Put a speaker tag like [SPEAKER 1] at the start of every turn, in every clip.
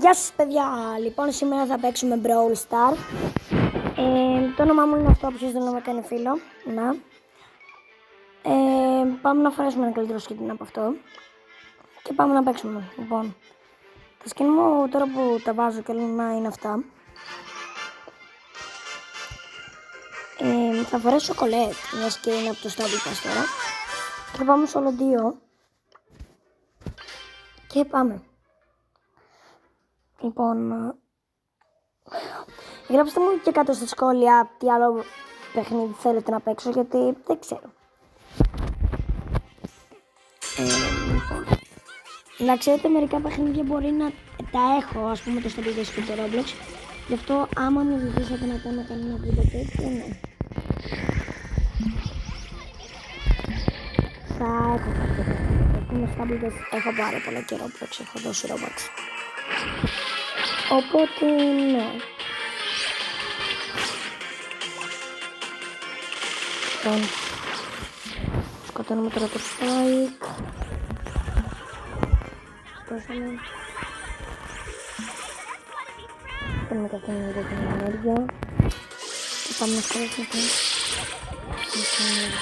[SPEAKER 1] Γεια σας παιδιά, λοιπόν σήμερα θα παίξουμε Brawl Stars. Το όνομά μου είναι αυτό, όποιος δεν με κάνει φίλο. Να. Πάμε να φορέσουμε ένα καλύτερο skin από αυτό. Και πάμε να παίξουμε. Λοιπόν, τα skin μου τώρα που τα βάζω και λέω να είναι αυτά. Θα φορέσω Colette, μιας και είναι από το Stable Pass τώρα. Θα πάμε solo 2. Και πάμε. Λοιπόν, γράψτε μου και κάτω στα σχόλια τι άλλο παιχνίδι θέλετε να παίξω, γιατί δεν ξέρω. Λοιπόν, να ξέρετε, μερικά παιχνίδια μπορεί να τα έχω, ας πούμε το Stable Pass και το Roblox. Γι' αυτό άμα μου ζητήσετε να κάνω κανένα βίντεο τέτοιο, ναι. Θα έχω κάποια παιχνίδια. Με Stable Pass έχω πάρα πολλά και Roblox, έχω δώσει Roblox. Οπότε, ναι. Λοιπόν, σκοτώνουμε τώρα το Spike. Σκοτώσαμε. Παίρνουμε καθένα εδώ την ενέργεια. Και πάμε να σκοτώσουμε την ενέργεια.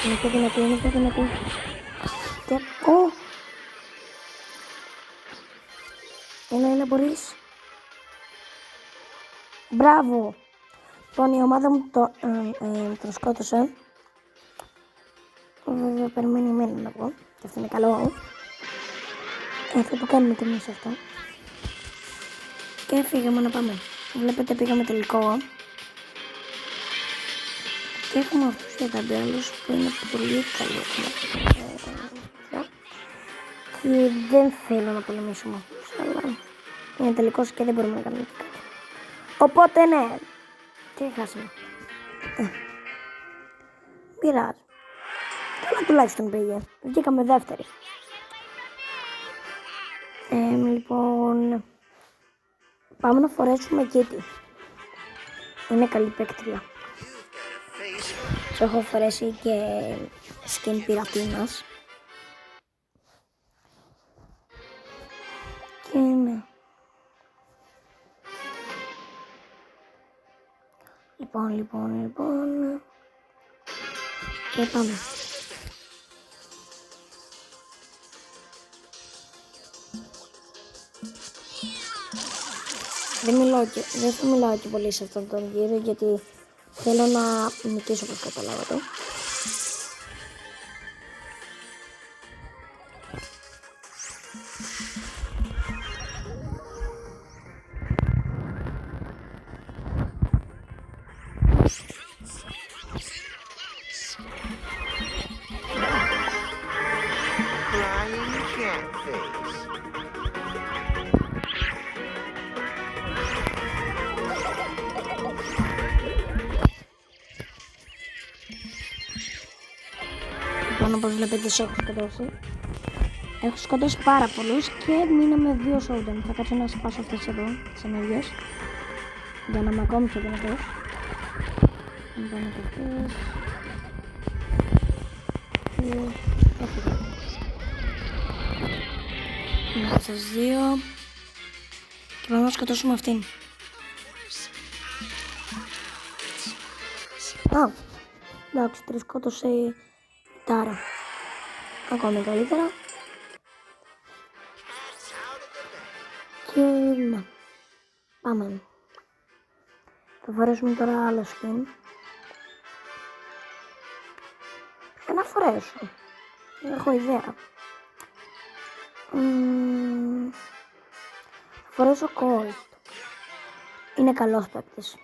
[SPEAKER 1] Είναι πιο δυνατή, είναι πιο δυνατή. Και, Ένα μπορείς. Μπράβο. Λοιπόν, η ομάδα μου τον σκότωσε. Βέβαια περιμένει εμένα να πω. Και αυτό είναι καλό. Θα το κάνουμε και εμείς αυτό. Και φύγαμε να πάμε. Βλέπετε, πήγαμε τελικό. Και έχουμε αυτούς για τα μπέλους που είναι πολύ καλοί. Και δεν θέλω να πολεμήσουμε αυτούς, αλλά είναι τελικός και δεν μπορούμε να κάνουμε κάτι. Οπότε ναι, και χάσαμε. Πειράζει. Καλά τουλάχιστον πήγε. Βγήκαμε δεύτερη. Λοιπόν, πάμε να φορέσουμε Kitty. Είναι καλή παίκτρια. Έχω φορέσει και skin πειρατίνας. Και ναι. Λοιπόν. Και πάμε. Δεν θα μιλάω και πολύ σε αυτόν τον γύρο, γιατί θέλω να νικήσω, όπως καταλάβατε. Λοιπόν, όπως βλέπετε, σε έχω σκοτώσει. Έχω σκοτώσει πάρα πολλούς και μείναμε 2 showdown. Θα κάτσω να σπάσω αυτές εδώ τις ενέργειες για να είμαι ακόμη πιο δυνατός. Να πάμε και αυτές. Και έφυγα. Να σας 2. Και πάμε να σκοτώσουμε αυτήν. Εντάξει, τρεις σκότωσε η Τάρα. Ακόμη καλύτερα. Και ναι. Πάμε. Θα φορέσουμε τώρα άλλο skin. Ποιο να φορέσω. Δεν έχω ιδέα. Θα φορέσω Colt. Είναι καλός παίκτης.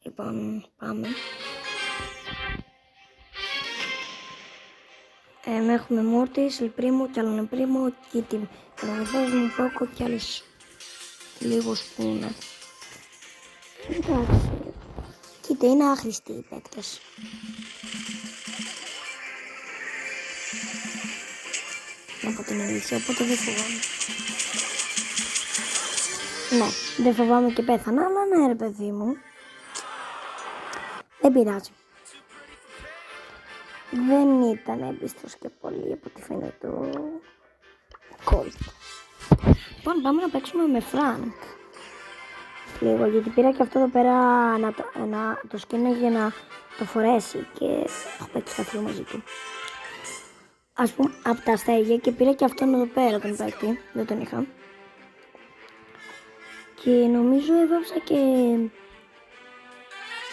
[SPEAKER 1] Λοιπόν, πάμε. Έχουμε Mortis, El Primo και άλλον El Primo, Kitty, τον αγωγός μου, Poco και άλλες λίγους που είναι. Εντάξει, κοίτα, είναι άχρηστοι οι παίκτες. Από την αλήθεια, οπότε δεν φοβάμαι. Ναι, δεν φοβάμαι και πέθανα, αλλά ναι ρε παιδί μου. Δεν πειράζει. δεν ήταν έμπιστος και πολύ από ό,τι φαίνεται ο Colt. Λοιπόν, πάμε να παίξουμε με Frank. Λίγο, γιατί πήρα και αυτό εδώ πέρα να το skin για να το φορέσει και έχω παίξει καθόλου μαζί του. Ας πούμε από τα αστέρια και πήρα και αυτόν εδώ πέρα τον παίκτη, δεν τον είχα. Και νομίζω έβαψα και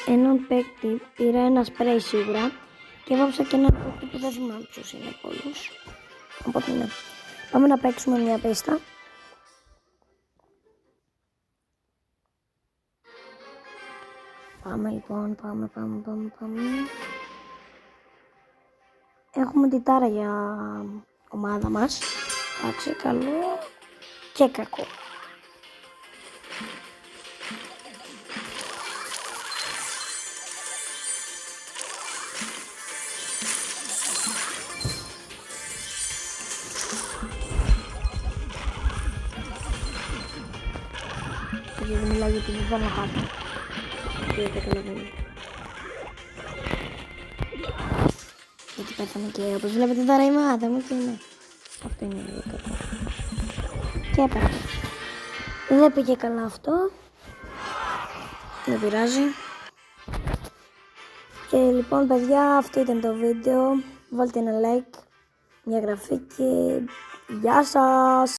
[SPEAKER 1] έναν παίκτη, πήρα ένα σπρέι σίγουρα και έβαψα και έναν παίκτη που δεν θυμάμαι ποιος είναι από όλους. Οπότε ναι, πάμε να παίξουμε μια πίστα. Πάμε λοιπόν, πάμε. Έχουμε τη τάρα για ομάδα μας. Εντάξει, καλό και κακό. Δεν μιλάω γιατί δεν θα να χάσω. Δεν καταλαβαίνω. Γιατί πέθανε και όπως βλέπετε τώρα η μάδα μου και είναι. Αυτό είναι λίγο κακό. Και έπαθα. Δεν πήγε καλά αυτό. Δεν πειράζει. Και λοιπόν παιδιά, αυτό ήταν το βίντεο. Βάλτε ένα like, μια εγγραφή και γεια σας.